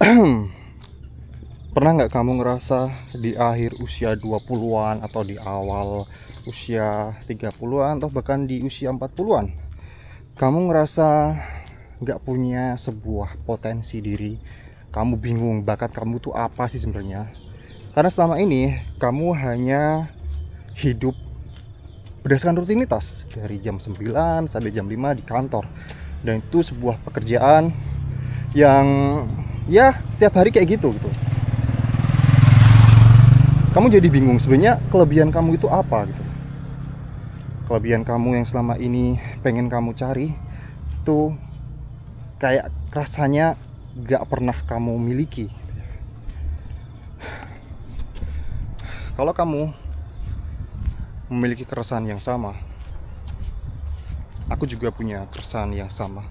Pernah nggak kamu ngerasa di akhir usia 20-an atau di awal usia 30-an atau bahkan di usia 40-an, kamu ngerasa nggak punya sebuah potensi diri, kamu bingung bakat kamu tuh apa sih sebenarnya? Karena selama ini kamu hanya hidup berdasarkan rutinitas dari jam 9 sampai jam 5 di kantor. Dan itu sebuah pekerjaan yang ya setiap hari kayak gitu. Kamu jadi bingung sebenarnya kelebihan kamu itu apa gitu. Kelebihan kamu yang selama ini pengen kamu cari itu kayak rasanya gak pernah kamu miliki. Kalau kamu memiliki keresahan yang sama, aku juga punya keresahan yang sama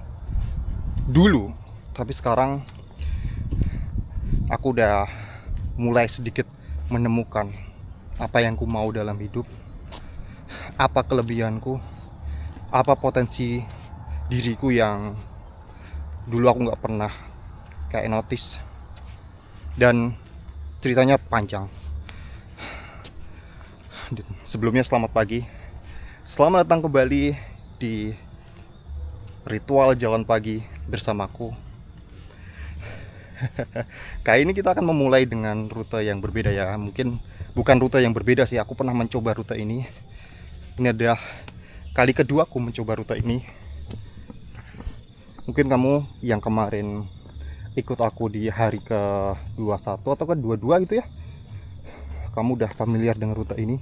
dulu, tapi sekarang aku udah mulai sedikit menemukan apa yang ku mau dalam hidup, apa kelebihanku, apa potensi diriku yang dulu aku nggak pernah kayak notice. Dan ceritanya panjang. Sebelumnya selamat pagi, selamat datang kembali di ritual jalan pagi bersamaku. Kali ini kita akan memulai dengan rute yang berbeda ya. Mungkin bukan rute yang berbeda sih, aku pernah mencoba rute ini. Ini adalah kali kedua aku mencoba rute ini. Mungkin kamu yang kemarin ikut aku di hari ke-21 atau ke-22 gitu ya, kamu udah familiar dengan rute ini.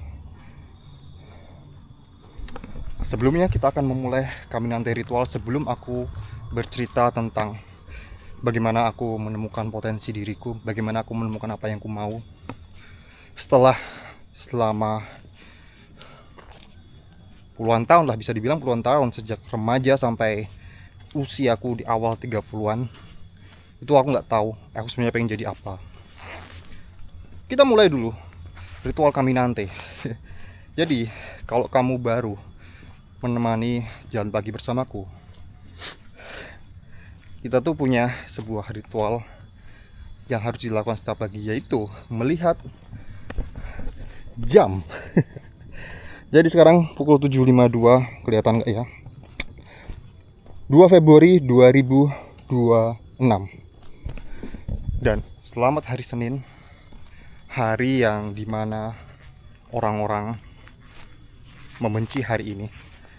Sebelumnya kita akan memulai Caminante Ritual. Sebelum aku bercerita tentang bagaimana aku menemukan potensi diriku, bagaimana aku menemukan apa yang aku mau selama puluhan tahun lah, bisa dibilang puluhan tahun, sejak remaja sampai usiaku di awal 30-an. Itu aku nggak tahu aku sebenarnya pengen jadi apa. Kita mulai dulu ritual Caminante. Jadi kalau kamu baru menemani jalan pagi bersamaku, kita tuh punya sebuah ritual yang harus dilakukan setiap pagi, yaitu melihat jam. Jadi sekarang pukul 7.52, kelihatan nggak ya? 2 Februari 2026. Dan selamat hari Senin, hari yang dimana orang-orang membenci hari ini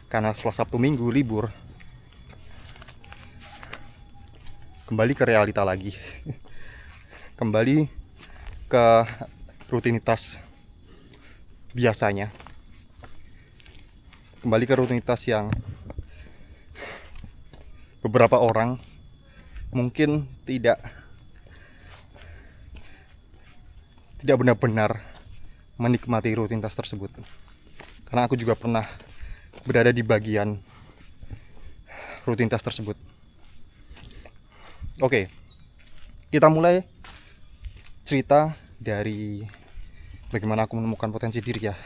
karena setelah Sabtu Minggu libur. Kembali ke realita lagi. Kembali ke rutinitas biasanya. Kembali ke rutinitas yang beberapa orang mungkin tidak benar-benar menikmati rutinitas tersebut. Karena aku juga pernah berada di bagian rutinitas tersebut. Oke, kita mulai cerita dari bagaimana aku menemukan potensi diri ya.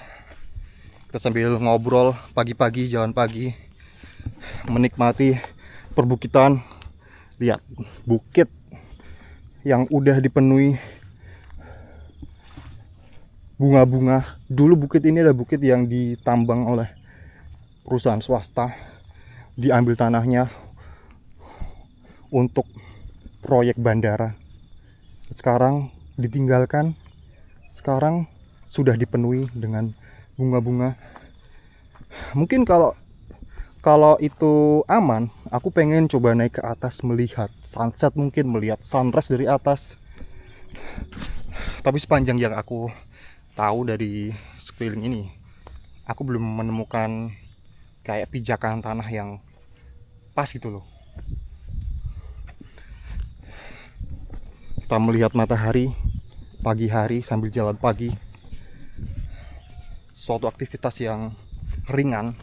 Kita sambil ngobrol pagi-pagi, jalan pagi, menikmati perbukitan. Lihat bukit yang udah dipenuhi bunga-bunga. Dulu bukit ini adalah bukit yang ditambang oleh perusahaan swasta, diambil tanahnya untuk proyek bandara. Sekarang ditinggalkan, sekarang sudah dipenuhi dengan bunga-bunga. Mungkin kalau itu aman, aku pengen coba naik ke atas melihat sunset, mungkin melihat sunrise dari atas. Tapi sepanjang yang aku tahu dari sekeliling ini, aku belum menemukan kayak pijakan tanah yang pas gitu loh. Kita melihat matahari pagi hari sambil jalan pagi, suatu aktivitas yang ringan,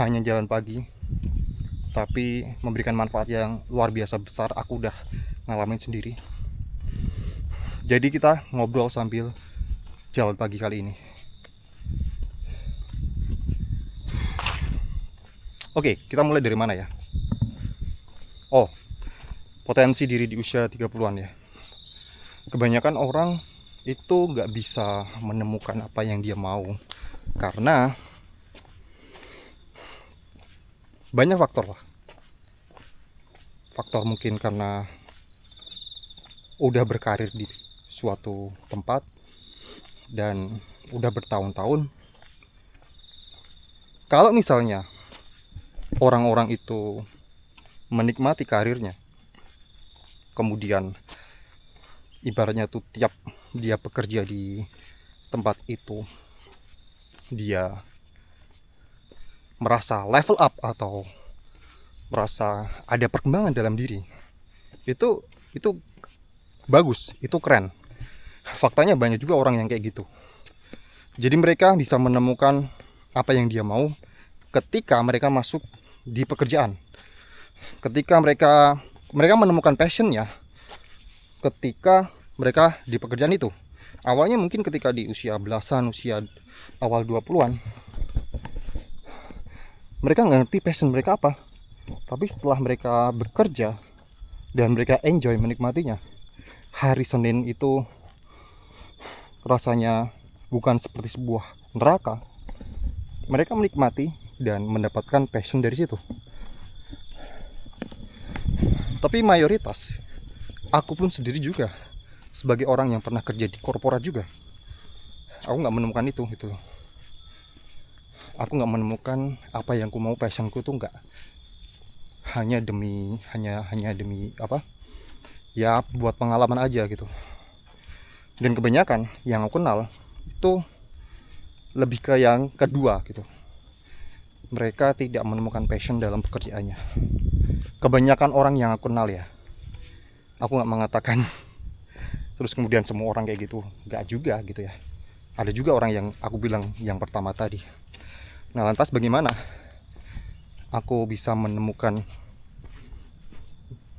hanya jalan pagi, tapi memberikan manfaat yang luar biasa besar. Aku udah ngalamin sendiri. Jadi kita ngobrol sambil jalan pagi kali ini. Oke, kita mulai dari mana ya? Oh, potensi diri di usia 30-an ya. Kebanyakan orang itu nggak bisa menemukan apa yang dia mau karena banyak faktor lah. Faktor mungkin karena udah berkarir di suatu tempat dan udah bertahun-tahun. Kalau misalnya orang-orang itu menikmati karirnya, kemudian ibaratnya tuh tiap dia bekerja di tempat itu dia merasa level up atau merasa ada perkembangan dalam diri, itu bagus, itu keren. Faktanya banyak juga orang yang kayak gitu. Jadi mereka bisa menemukan apa yang dia mau ketika mereka masuk di pekerjaan. Ketika mereka menemukan passionnya ketika mereka di pekerjaan itu. Awalnya mungkin ketika di usia belasan, usia awal 20-an, mereka nggak ngerti passion mereka apa. Tapi setelah mereka bekerja dan mereka enjoy menikmatinya, hari Senin itu rasanya bukan seperti sebuah neraka. Mereka menikmati dan mendapatkan passion dari situ. Tapi mayoritas, aku pun sendiri juga sebagai orang yang pernah kerja di korporat juga, aku nggak menemukan itu gitu loh. Aku nggak menemukan apa yang ku mau, passionku tuh nggak hanya demi apa ya, buat pengalaman aja gitu. Dan kebanyakan yang aku kenal itu lebih ke yang kedua gitu. Mereka tidak menemukan passion dalam pekerjaannya. Kebanyakan orang yang aku kenal ya, aku nggak mengatakan terus kemudian semua orang kayak gitu, nggak juga gitu ya. Ada juga orang yang aku bilang yang pertama tadi. Nah, lantas bagaimana aku bisa menemukan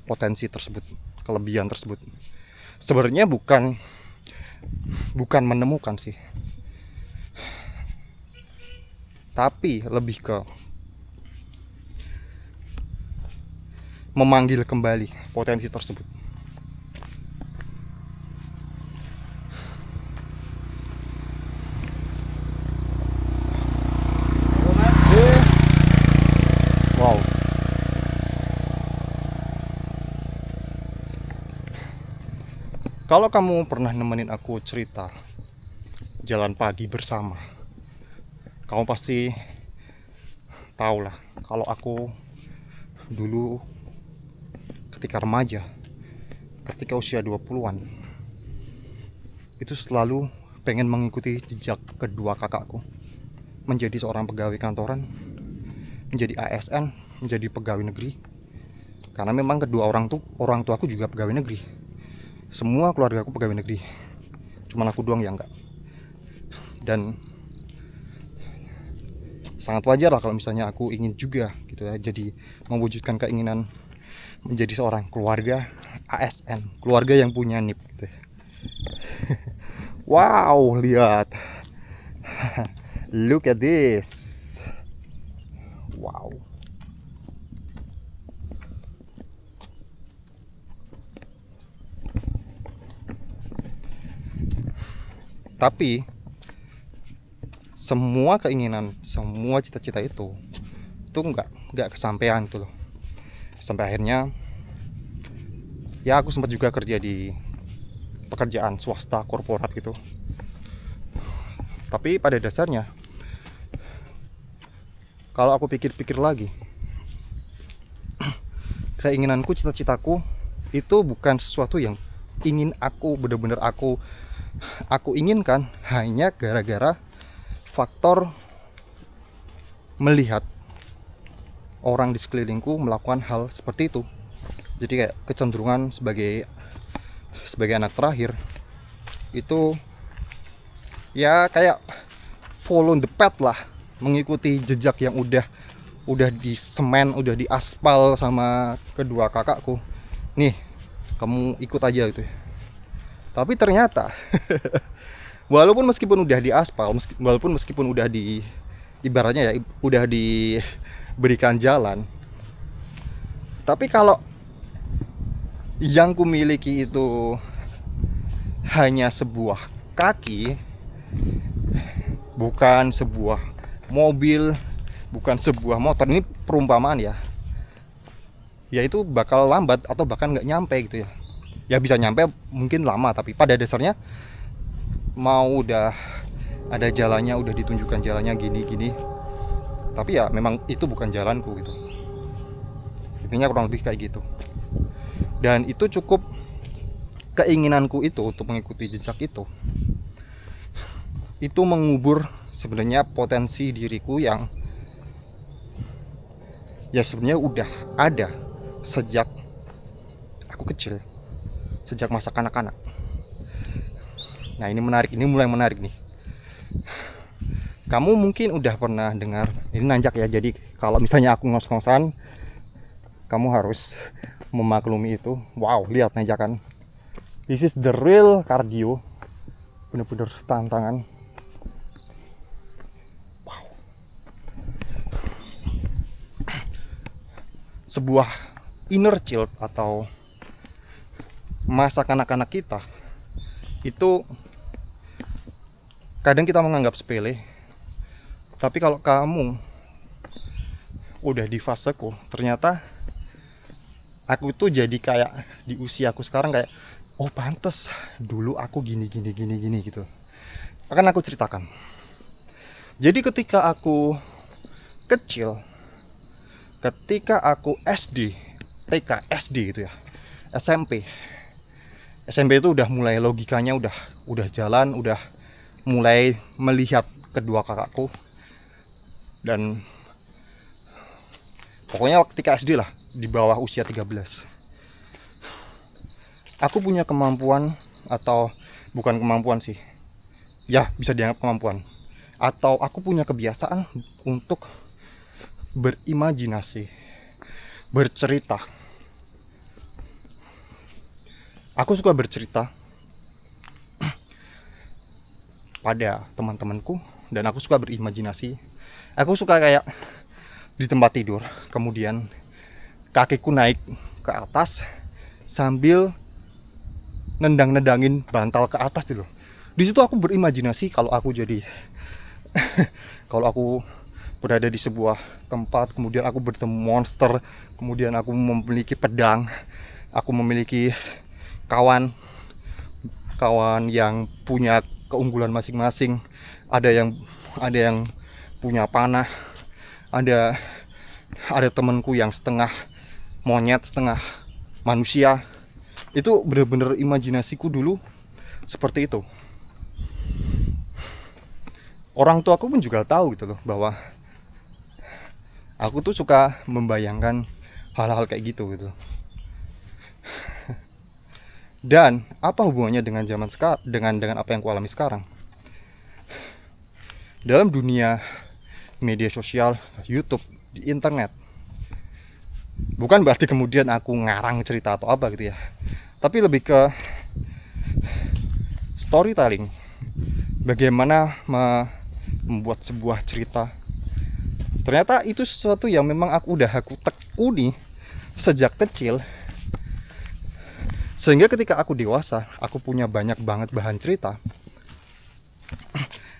potensi tersebut, kelebihan tersebut? Sebenarnya bukan menemukan sih, tapi lebih ke memanggil kembali potensi tersebut. Wow. Kalau kamu pernah nemenin aku cerita jalan pagi bersama, kamu pasti tahu lah kalau aku dulu ketika remaja, ketika usia 20-an, itu selalu pengen mengikuti jejak kedua kakakku, menjadi seorang pegawai kantoran, menjadi ASN, menjadi pegawai negeri. Karena memang kedua orang tuaku juga pegawai negeri. Semua keluarga aku pegawai negeri, cuman aku doang yang enggak. Dan sangat wajar lah kalau misalnya aku ingin juga gitu ya, jadi mewujudkan keinginan menjadi seorang keluarga ASN, keluarga yang punya NIP gitu. Wow, lihat. Look at this. Wow. Tapi semua keinginan, semua cita-cita itu nggak kesampaian gitu loh. Sampai akhirnya ya aku sempat juga kerja di pekerjaan swasta korporat gitu. Tapi pada dasarnya kalau aku pikir-pikir lagi, keinginanku, cita-citaku itu bukan sesuatu yang ingin aku benar-benar aku inginkan hanya gara-gara faktor melihat orang di sekelilingku melakukan hal seperti itu. Jadi kayak kecenderungan sebagai anak terakhir itu ya kayak follow the path lah, mengikuti jejak yang udah di semen, udah di aspal sama kedua kakakku. Nih, kamu ikut aja gitu. Tapi ternyata walaupun meskipun udah di aspal, walaupun meskipun udah di ibaratnya ya udah diberikan jalan, tapi kalau Yang kumiliki itu hanya sebuah kaki, bukan sebuah mobil, bukan sebuah motor. Ini perumpamaan ya. Ya itu bakal lambat atau bahkan nggak nyampe gitu ya. Ya bisa nyampe mungkin lama, tapi pada dasarnya mau udah ada jalannya, udah ditunjukkan jalannya gini-gini, tapi ya memang itu bukan jalanku gitu. Intinya kurang lebih kayak gitu. Dan itu cukup, keinginanku itu untuk mengikuti jejak itu mengubur sebenarnya potensi diriku yang ya sebenarnya udah ada sejak aku kecil, sejak masa kanak-kanak. Nah ini menarik, ini mulai menarik nih. Kamu mungkin udah pernah dengar, ini nanjak ya, jadi kalau misalnya aku ngos-ngosan, kamu harus memaklumi itu. Wow, lihat nanjakan. This is the real cardio, bener-bener tantangan. Wow. Sebuah inner child atau masa kanak-kanak kita itu kadang kita menganggap sepele, tapi kalau kamu udah di faseku, ternyata aku tuh jadi kayak di usiaku sekarang kayak, oh pantes dulu aku gini gitu. Akan aku ceritakan. Jadi ketika aku kecil, ketika aku SD, TK, SD gitu ya, SMP itu udah mulai logikanya udah jalan, udah mulai melihat kedua kakakku. Dan pokoknya ketika SD lah, di bawah usia 13, aku punya kemampuan, atau bukan kemampuan sih, ya bisa dianggap kemampuan, atau aku punya kebiasaan untuk berimajinasi, bercerita. Aku suka bercerita pada teman-temanku, dan aku suka berimajinasi. Aku suka kayak di tempat tidur, kemudian kakiku naik ke atas sambil nendang-nendangin bantal ke atas gitu. Di situ aku berimajinasi kalau aku jadi kalau aku berada di sebuah tempat, kemudian aku bertemu monster, kemudian aku memiliki pedang, aku memiliki kawan yang punya keunggulan masing-masing. Ada yang punya panah, ada temanku yang setengah monyet setengah manusia. Itu bener-bener imajinasiku dulu seperti itu. Orang tua aku pun juga tahu gitu loh, bahwa aku tuh suka membayangkan hal-hal kayak gitu. Dan apa hubungannya dengan zaman sekarang, dengan apa yang kualami sekarang? Dalam dunia media sosial, YouTube, di internet, bukan berarti kemudian aku ngarang cerita atau apa gitu ya, tapi lebih ke storytelling. Bagaimana membuat sebuah cerita. Ternyata itu sesuatu yang memang aku tekuni sejak kecil, sehingga ketika aku dewasa, aku punya banyak banget bahan cerita.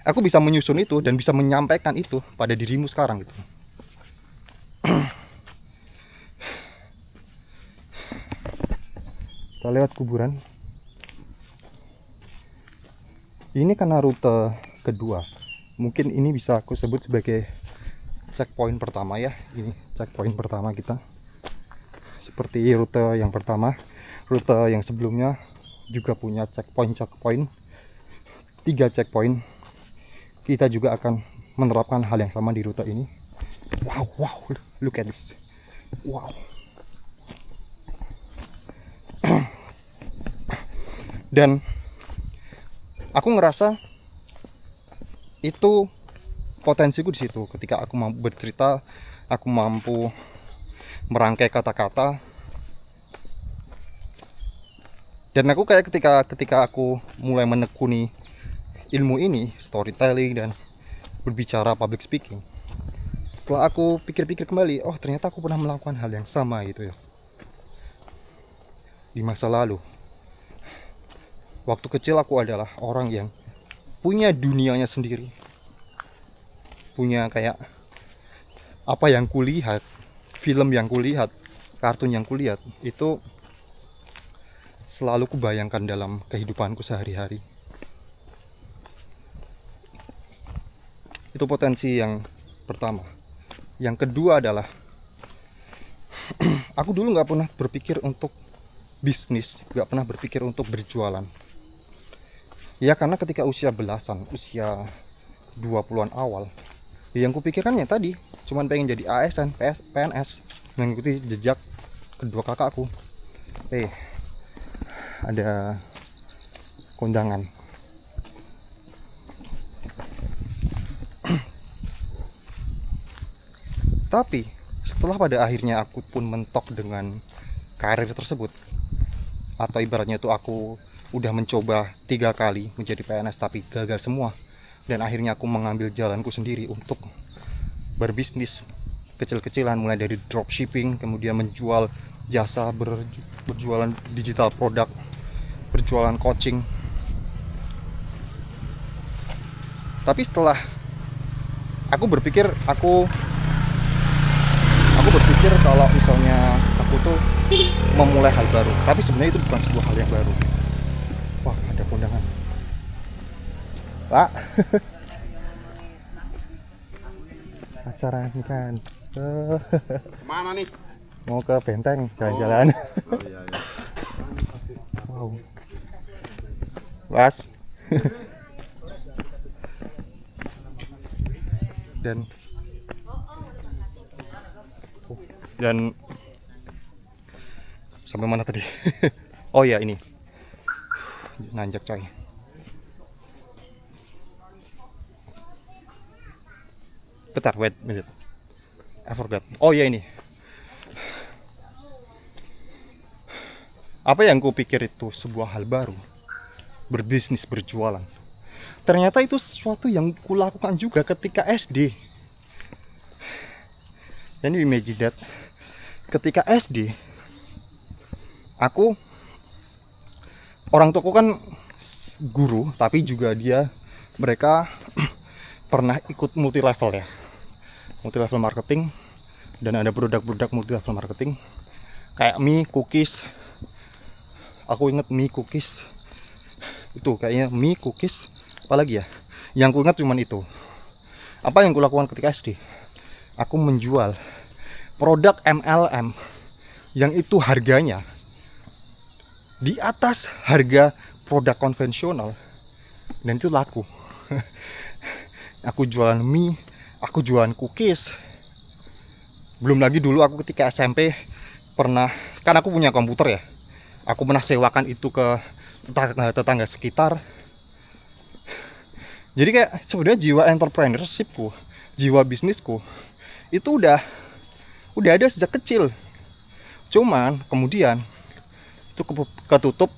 Aku bisa menyusun itu dan bisa menyampaikan itu pada dirimu sekarang gitu. Kita lewat kuburan. Ini karena rute kedua, mungkin ini bisa aku sebut sebagai checkpoint pertama ya. Ini checkpoint pertama kita. Seperti rute yang pertama, rute yang sebelumnya juga punya checkpoint 3 checkpoint. Kita juga akan menerapkan hal yang sama di rute ini. Wow, look at this. Wow. Dan aku ngerasa itu potensiku di situ. Ketika aku mampu bercerita, aku mampu merangkai kata-kata. Dan aku kayak ketika aku mulai menekuni ilmu ini, storytelling dan berbicara public speaking, setelah aku pikir-pikir kembali, oh ternyata aku pernah melakukan hal yang sama gitu ya. di masa lalu. Waktu kecil aku adalah orang yang punya dunianya sendiri, punya kayak apa yang kulihat, film yang kulihat, kartun yang kulihat, itu selalu kubayangkan dalam kehidupanku sehari-hari. Itu potensi yang pertama. Yang kedua adalah aku dulu nggak pernah berpikir untuk bisnis, nggak pernah berpikir untuk berjualan. Ya karena ketika usia belasan, usia 20-an awal, yang kupikirkannya tadi cuman pengen jadi ASN, PNS, mengikuti jejak kedua kakakku. Ada kondangan. Tapi setelah pada akhirnya aku pun mentok dengan karir tersebut, atau ibaratnya itu aku udah mencoba 3 kali menjadi PNS tapi gagal semua, dan akhirnya aku mengambil jalanku sendiri untuk berbisnis kecil-kecilan, mulai dari dropshipping, kemudian menjual jasa, berjualan digital produk, berjualan coaching. Tapi setelah aku berpikir kalau misalnya aku tuh memulai hal baru, tapi sebenarnya itu bukan sebuah hal yang baru. Wah, ada kondangan. Pak. Acara kan. Mana nih? Mau ke Benteng jalan-jalan. Oh iya, iya. Wow. Mas. Dan sampai mana tadi? Oh ya, ini nanjak coy. Bentar, wait minute. I forgot. Oh ya, ini. Apa yang ku pikir itu sebuah hal baru, berbisnis, berjualan, ternyata itu sesuatu yang kulakukan juga ketika SD. Dan you imagine that ketika SD, orang tuaku kan guru, tapi juga mereka pernah ikut multi level ya, multi level marketing, dan ada produk-produk multi level marketing kayak mie, cookies. Aku inget mie, cookies, itu kayaknya mie, cookies, apalagi ya, yang ku ingat cuman itu. Apa yang kulakukan ketika SD? Aku menjual produk MLM yang itu harganya di atas harga produk konvensional, dan itu laku. Aku jualan mie, aku jualan cookies. Belum lagi dulu aku ketika SMP pernah, kan aku punya komputer ya, aku pernah sewakan itu ke tetangga sekitar. Jadi kayak sebenarnya jiwa entrepreneurshipku, jiwa bisnisku itu udah ada sejak kecil. Cuman kemudian itu ketutup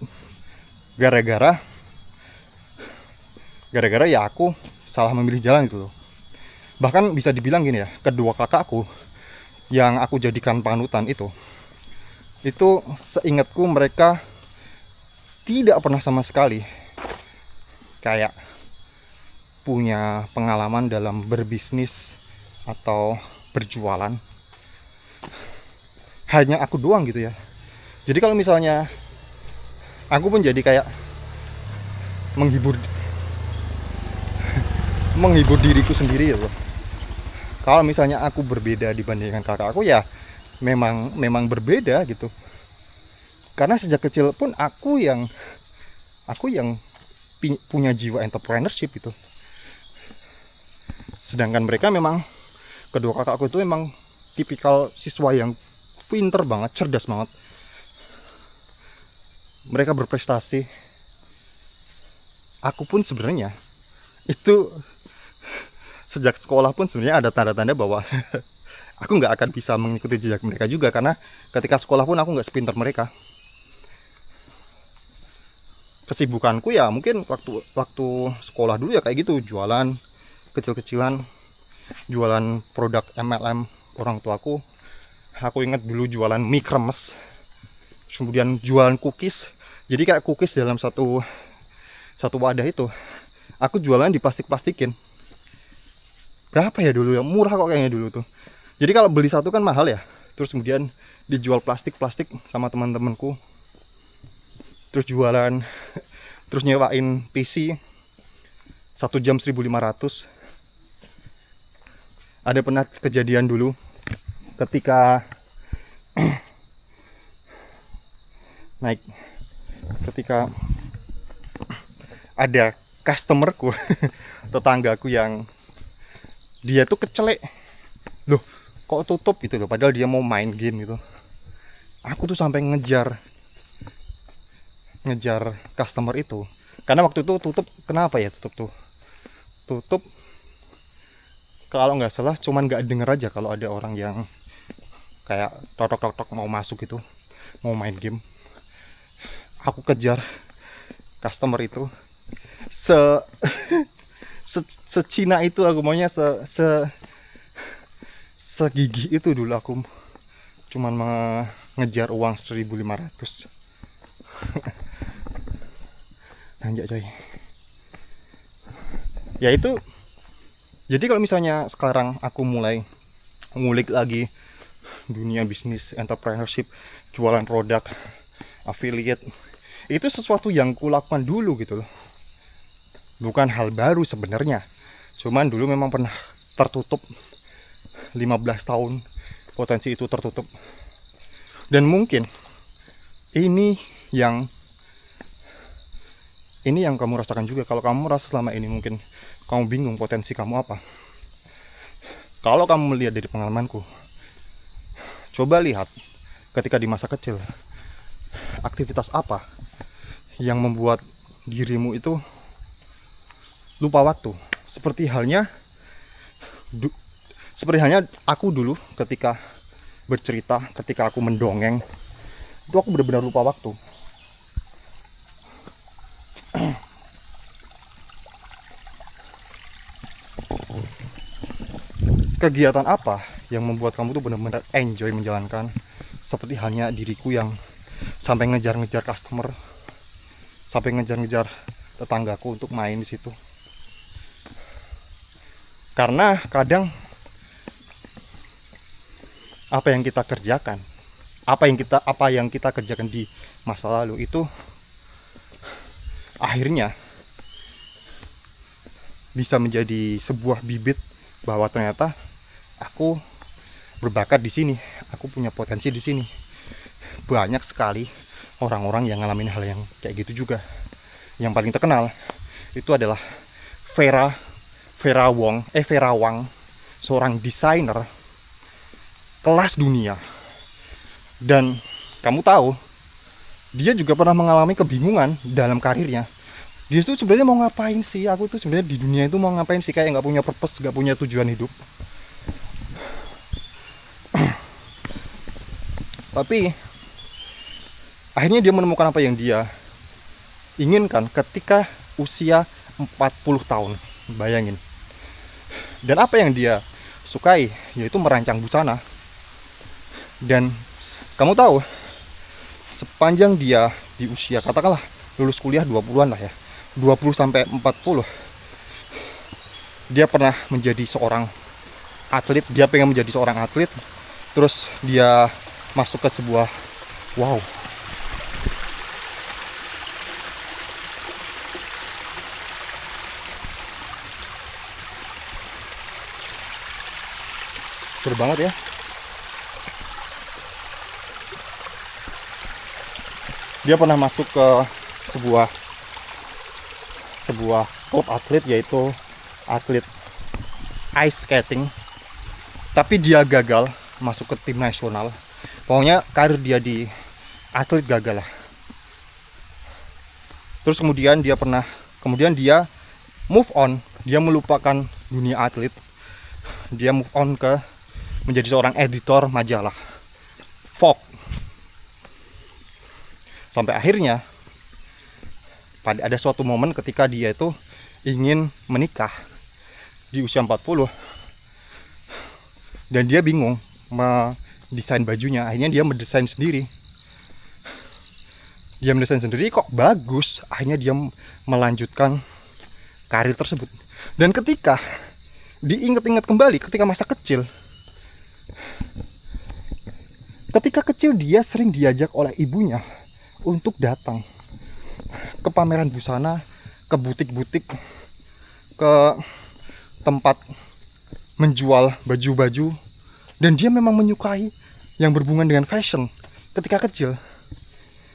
gara-gara ya aku salah memilih jalan gitu loh. Bahkan bisa dibilang gini ya, kedua kakakku yang aku jadikan panutan itu seingatku mereka tidak pernah sama sekali kayak punya pengalaman dalam berbisnis atau berjualan. Hanya aku doang gitu ya. Jadi kalau misalnya aku pun jadi kayak menghibur diriku sendiri gitu. Kalau misalnya aku berbeda dibandingkan kakak aku, ya memang berbeda gitu. Karena sejak kecil pun aku yang punya jiwa entrepreneurship gitu. Sedangkan mereka memang, kedua kakakku itu memang tipikal siswa yang pinter banget, cerdas banget. Mereka berprestasi. Aku pun sebenarnya itu sejak sekolah pun sebenarnya ada tanda-tanda bahwa aku nggak akan bisa mengikuti jejak mereka juga, karena ketika sekolah pun aku nggak sepintar mereka. Kesibukanku ya mungkin waktu sekolah dulu ya kayak gitu, jualan kecil-kecilan, jualan produk MLM orang tuaku. Aku ingat dulu jualan mie kremes. Terus kemudian jualan cookies. Jadi kayak cookies dalam satu wadah itu. Aku jualan di plastik-plastikin. Berapa ya dulu ya? Murah kok kayaknya dulu tuh. Jadi kalau beli satu kan mahal ya. Terus kemudian dijual plastik-plastik sama teman-temanku. Terus jualan, terus nyewain PC 1 jam 1.500. Ada pernah kejadian dulu ketika ketika ada customerku tetanggaku yang dia tuh kecelek, loh kok tutup gitu loh, padahal dia mau main game gitu. Aku tuh sampai ngejar customer itu, karena waktu itu tutup. Kenapa ya tutup kalau nggak salah cuman nggak denger aja kalau ada orang yang kayak totok mau masuk gitu, mau main game. Aku kejar customer itu secina itu, aku maunya segigih itu dulu. Aku cuman mengejar uang 1.500. Anjak coy. Ya itu. Jadi kalau misalnya sekarang aku mulai ngulik lagi dunia bisnis, entrepreneurship, jualan produk, affiliate, itu sesuatu yang kulakukan dulu gitu loh. Bukan hal baru sebenarnya. Cuman dulu memang pernah tertutup 15 tahun, potensi itu tertutup. Dan mungkin ini yang kamu rasakan juga. Kalau kamu merasa selama ini mungkin kamu bingung potensi kamu apa. Kalau kamu melihat dari pengalamanku, coba lihat ketika di masa kecil, aktivitas apa yang membuat dirimu itu lupa waktu. Seperti halnya aku dulu ketika bercerita, ketika aku mendongeng, itu aku benar-benar lupa waktu. Kegiatan apa yang membuat kamu tuh benar-benar enjoy menjalankan? Seperti halnya diriku yang sampai ngejar-ngejar customer, sampai ngejar-ngejar tetanggaku untuk main di situ. Karena kadang apa yang kita kerjakan, apa yang kita kerjakan di masa lalu itu akhirnya bisa menjadi sebuah bibit bahwa ternyata aku berbakat di sini, aku punya potensi di sini. Banyak sekali orang-orang yang ngalamin hal yang kayak gitu juga. Yang paling terkenal itu adalah Vera Wang, seorang desainer kelas dunia. Dan kamu tahu, dia juga pernah mengalami kebingungan dalam karirnya. Dia tuh sebenarnya mau ngapain sih? Aku tuh sebenarnya di dunia itu mau ngapain sih? Kayak nggak punya purpose, nggak punya tujuan hidup. Tapi akhirnya dia menemukan apa yang dia inginkan ketika usia 40 tahun. Bayangin. Dan apa yang dia sukai yaitu merancang busana. Dan kamu tahu, sepanjang dia di usia, katakanlah lulus kuliah 20-an lah ya, 20 sampai 40, dia pernah menjadi seorang atlet. Dia pengen menjadi seorang atlet. Terus dia masuk ke sebuah, wow, seru banget ya. Dia pernah masuk ke sebuah klub atlet, yaitu atlet ice skating. Tapi dia gagal masuk ke tim nasional. Pokoknya karir dia di atlet gagal lah. Terus kemudian dia move on. Dia melupakan dunia atlet. Dia move on ke menjadi seorang editor majalah Vogue. Sampai akhirnya ada suatu momen ketika dia itu ingin menikah di usia 40. Dan dia bingung mendesain bajunya. Akhirnya dia mendesain sendiri. dia mendesain sendiri kok bagus, akhirnya dia melanjutkan karir tersebut. Dan ketika diingat-ingat kembali ketika masa kecil, ketika kecil dia sering diajak oleh ibunya untuk datang ke pameran busana, ke butik-butik, ke tempat menjual baju-baju, dan dia memang menyukai yang berhubungan dengan fashion ketika kecil.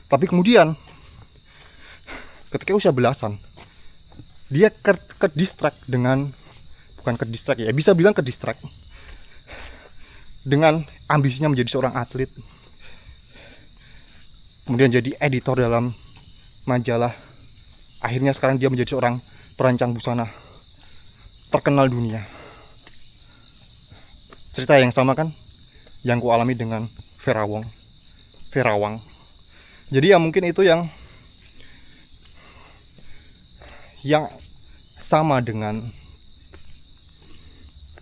Tapi kemudian ketika usia belasan, dia ke distract dengan, bukan ke distract ya, bisa bilang ke distract dengan ambisinya menjadi seorang atlet, kemudian jadi editor dalam majalah. Akhirnya sekarang dia menjadi seorang perancang busana terkenal dunia. Cerita yang sama kan yang ku alami dengan Ferawang. Jadi ya mungkin itu yang sama dengan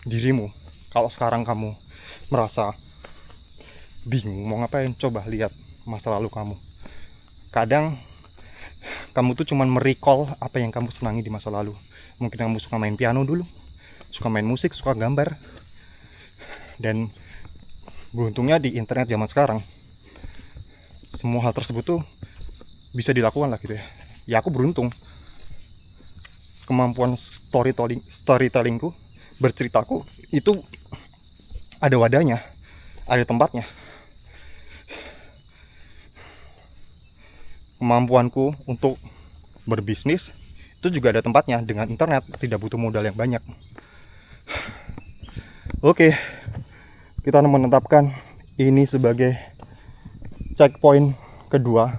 dirimu. Kalau sekarang kamu merasa bingung mau ngapain, coba lihat masa lalu kamu. Kadang kamu tuh cuman merecall apa yang kamu senangi di masa lalu. Mungkin kamu suka main piano dulu, suka main musik, suka gambar. Dan beruntungnya di internet zaman sekarang, semua hal tersebut tuh bisa dilakukan lah gitu ya. Ya aku beruntung, kemampuan storytellingku, berceritaku itu ada wadahnya, ada tempatnya. Kemampuanku untuk berbisnis itu juga ada tempatnya dengan internet, tidak butuh modal yang banyak. Oke, kita menetapkan ini sebagai checkpoint kedua.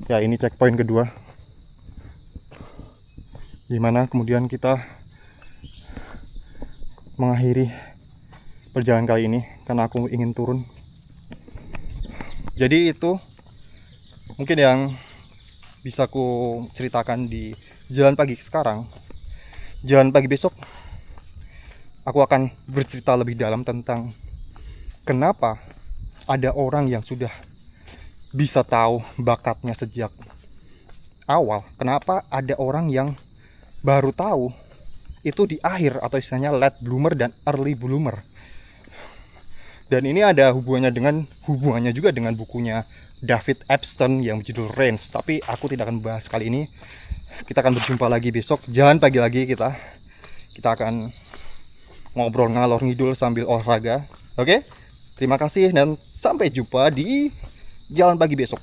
Ya, ini checkpoint kedua, dimana kemudian kita mengakhiri perjalanan kali ini karena aku ingin turun. Jadi itu mungkin yang bisa ku ceritakan di jalan pagi sekarang. Jalan pagi besok aku akan bercerita lebih dalam tentang kenapa ada orang yang sudah bisa tahu bakatnya sejak awal. Kenapa ada orang yang baru tahu itu di akhir, atau istilahnya late bloomer dan early bloomer. Dan ini ada hubungannya juga dengan bukunya David Epstein yang berjudul Range. Tapi aku tidak akan membahas kali ini. Kita akan berjumpa lagi besok. Jangan pagi lagi kita akan ngobrol ngalor ngidul sambil olahraga. Oke? Terima kasih dan sampai jumpa di jalan pagi besok.